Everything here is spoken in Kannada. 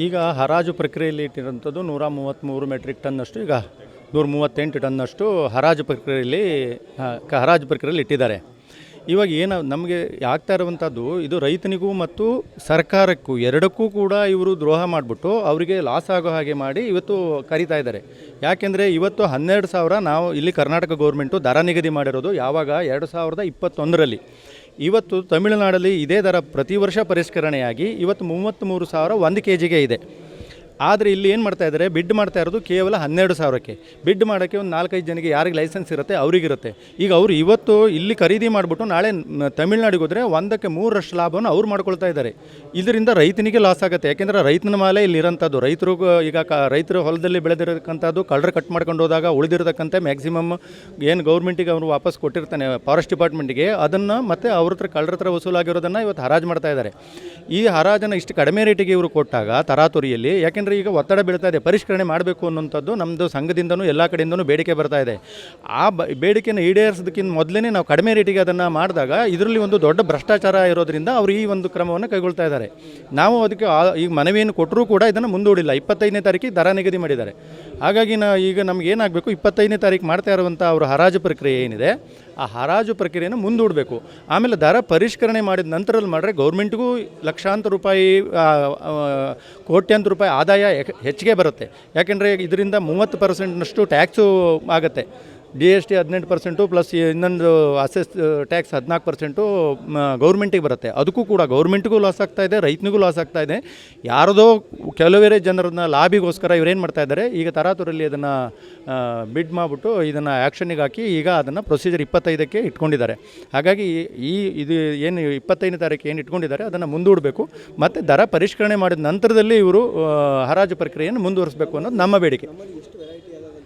ಈಗ ಹರಾಜು ಪ್ರಕ್ರಿಯೆಯಲ್ಲಿ ಇಟ್ಟಿರೋಂಥದ್ದು 133 ಮೆಟ್ರಿಕ್ ಟನ್ನಷ್ಟು, ಈಗ 138 ಟನ್ನಷ್ಟು ಹರಾಜು ಪ್ರಕ್ರಿಯೆಯಲ್ಲಿ ಇಟ್ಟಿದ್ದಾರೆ. ಇವಾಗ ಏನು ನಮಗೆ ಆಗ್ತಾ ಇರುವಂಥದ್ದು, ಇದು ರೈತನಿಗೂ ಮತ್ತು ಸರ್ಕಾರಕ್ಕೂ ಎರಡಕ್ಕೂ ಕೂಡ ಇವರು ದ್ರೋಹ ಮಾಡಿಬಿಟ್ಟು ಅವರಿಗೆ ಲಾಸ್ ಆಗೋ ಹಾಗೆ ಮಾಡಿ ಇವತ್ತು ಕರೀತಾ ಇದ್ದಾರೆ. ಯಾಕೆಂದರೆ ಇವತ್ತು 12,000 ನಾವು ಇಲ್ಲಿ ಕರ್ನಾಟಕ ಗೌರ್ಮೆಂಟು ದರ ನಿಗದಿ ಮಾಡಿರೋದು ಯಾವಾಗ 2021ರಲ್ಲಿ. ಇವತ್ತು ತಮಿಳುನಾಡಲ್ಲಿ ಇದೇ ದರ ಪ್ರತಿ ವರ್ಷ ಪರಿಷ್ಕರಣೆಯಾಗಿ ಇವತ್ತು 33,000 1 kgಗೆ ಇದೆ. ಆದರೆ ಇಲ್ಲಿ ಏನು ಮಾಡ್ತಾ ಇದ್ದಾರೆ, ಬಿಡ್ ಮಾಡ್ತಾ ಇರೋದು ಕೇವಲ 12,000ಕ್ಕೆ. ಬಿಡ್ ಮಾಡೋಕ್ಕೆ ಒಂದು 4-5 ಜನಕ್ಕೆ ಯಾರಿಗೆ ಲೈಸೆನ್ಸ್ ಇರುತ್ತೆ ಅವರಿಗಿರುತ್ತೆ. ಈಗ ಅವರು ಇವತ್ತು ಇಲ್ಲಿ ಖರೀದಿ ಮಾಡಿಬಿಟ್ಟು ನಾಳೆ ತಮಿಳ್ನಾಡಿಗೆ ಹೋದರೆ 1ಕ್ಕೆ 3ರಷ್ಟು ಲಾಭವನ್ನು ಅವ್ರು ಮಾಡ್ಕೊಳ್ತಾ ಇದ್ದಾರೆ. ಇದರಿಂದ ರೈತನಿಗೆ ಲಾಸ್ ಆಗುತ್ತೆ. ಯಾಕೆಂದರೆ ರೈತನ ಮೇಲೆ ಇಲ್ಲಿರೋಂಥದ್ದು ರೈತರು ಈಗ ರೈತರು ಹೊಲದಲ್ಲಿ ಬೆಳೆದಿರತಕ್ಕಂಥದ್ದು ಕಳ್ಳರು ಕಟ್ ಮಾಡ್ಕೊಂಡು ಹೋದಾಗ ಉಳಿದಿರತಕ್ಕಂಥ ಮ್ಯಾಕ್ಸಿಮಮ್ ಏನು ಗೌರ್ಮೆಂಟಿಗೆ ಅವರು ವಾಪಸ್ ಕೊಟ್ಟಿರ್ತಾನೆ ಫಾರೆಸ್ಟ್ ಡಿಪಾರ್ಟ್ಮೆಂಟಿಗೆ, ಅದನ್ನು ಮತ್ತು ಅವ್ರ ಹತ್ರ ವಸೂಲಾಗಿರೋದನ್ನು ಇವತ್ತು ಹರಾಜು ಮಾಡ್ತಾ ಇದ್ದಾರೆ. ಈ ಹರಾಜನ್ನು ಇಷ್ಟು ಕಡಿಮೆ ರೇಟಿಗೆ ಇವರು ಕೊಟ್ಟಾಗ ತರಾತುರಿಯಲ್ಲಿ, ಯಾಕೆಂದರೆ ಈಗ ಒತ್ತಡ ಬೀಳ್ತಾ ಇದೆ, ಪರಿಷ್ಕರಣೆ ಮಾಡಬೇಕು ಅನ್ನೋಂಥದ್ದು ನಮ್ಮದು ಸಂಘದಿಂದನೂ ಎಲ್ಲ ಕಡೆಯಿಂದನೂ ಬೇಡಿಕೆ ಬರ್ತಾ ಇದೆ. ಆ ಬೇಡಿಕೆಯನ್ನು ಈಡೇರಿಸೋದಕ್ಕಿಂತ ಮೊದಲೇ ನಾವು ಕಡಿಮೆ ರೇಟಿಗೆ ಅದನ್ನು ಮಾಡಿದಾಗ ಇದರಲ್ಲಿ ಒಂದು ದೊಡ್ಡ ಭ್ರಷ್ಟಾಚಾರ ಇರೋದರಿಂದ ಅವರು ಈ ಒಂದು ಕ್ರಮವನ್ನು ಕೈಗೊಳ್ತಾ ಇದ್ದಾರೆ. ನಾವು ಅದಕ್ಕೆ ಈಗ ಮನವಿಯನ್ನು ಕೊಟ್ಟರೂ ಕೂಡ ಇದನ್ನು ಮುಂದೂಡಿಲ್ಲ. 25ನೇ ತಾರೀಕಿಗೆ ದರ ನಿಗದಿ ಮಾಡಿದ್ದಾರೆ. ಹಾಗಾಗಿ ಈಗ ನಮ್ಗೆ ಏನಾಗಬೇಕು, 25ನೇ ತಾರೀಕು ಮಾಡ್ತಾ ಇರುವಂಥ ಅವರ ಹರಾಜು ಪ್ರಕ್ರಿಯೆ ಏನಿದೆ, ಆ ಹರಾಜು ಪ್ರಕ್ರಿಯೆಯನ್ನು ಮುಂದೂಡಬೇಕು. ಆಮೇಲೆ ದರ ಪರಿಷ್ಕರಣೆ ಮಾಡಿದ ನಂತರದಲ್ಲಿ ಮಾಡಿದ್ರೆ ಗೌರ್ಮೆಂಟ್ಗೂ ಲಕ್ಷಾಂತರ ರೂಪಾಯಿ, ಕೋಟ್ಯಾಂತರ ರೂಪಾಯಿ ಆದಾಯ ಹೆಚ್ಚಿಗೆ ಬರುತ್ತೆ. ಯಾಕೆಂದರೆ ಇದರಿಂದ 30%ನಷ್ಟು ಟ್ಯಾಕ್ಸು ಆಗುತ್ತೆ. GST 18% ಪ್ಲಸ್ ಇನ್ನೊಂದು ಅಸೆಸ್ ಟ್ಯಾಕ್ಸ್ 14% ಗೌರ್ಮೆಂಟಿಗೆ ಬರುತ್ತೆ. ಅದಕ್ಕೂ ಕೂಡ ಗೌರ್ಮೆಂಟ್ಗೂ ಲಾಸ್ ಆಗ್ತಾಯಿದೆ, ರೈತನಿಗೂ ಲಾಸ್ ಆಗ್ತಾಯಿದೆ. ಯಾರದೋ ಕೆಲವೇ ಜನರನ್ನ ಲಾಬಿಗೋಸ್ಕರ ಇವರೇನು ಮಾಡ್ತಾ ಇದ್ದಾರೆ, ಈಗ ತರಾತುರಲ್ಲಿ ಅದನ್ನು ಬಿಡ್ ಮಾಡಿಬಿಟ್ಟು ಇದನ್ನು ಆ್ಯಕ್ಷನ್ನಿಗೆ ಹಾಕಿ ಈಗ ಅದನ್ನು ಪ್ರೊಸೀಜರ್ 25ಕ್ಕೆ ಇಟ್ಕೊಂಡಿದ್ದಾರೆ. ಹಾಗಾಗಿ ಇದು ಏನು 25ನೇ ತಾರೀಕು ಏನು ಇಟ್ಕೊಂಡಿದ್ದಾರೆ ಅದನ್ನು ಮುಂದೂಡಬೇಕು ಮತ್ತು ದರ ಪರಿಷ್ಕರಣೆ ಮಾಡಿದ ನಂತರದಲ್ಲಿ ಇವರು ಹರಾಜು ಪ್ರಕ್ರಿಯೆಯನ್ನು ಮುಂದುವರಿಸಬೇಕು ಅನ್ನೋದು ನಮ್ಮ ಬೇಡಿಕೆ.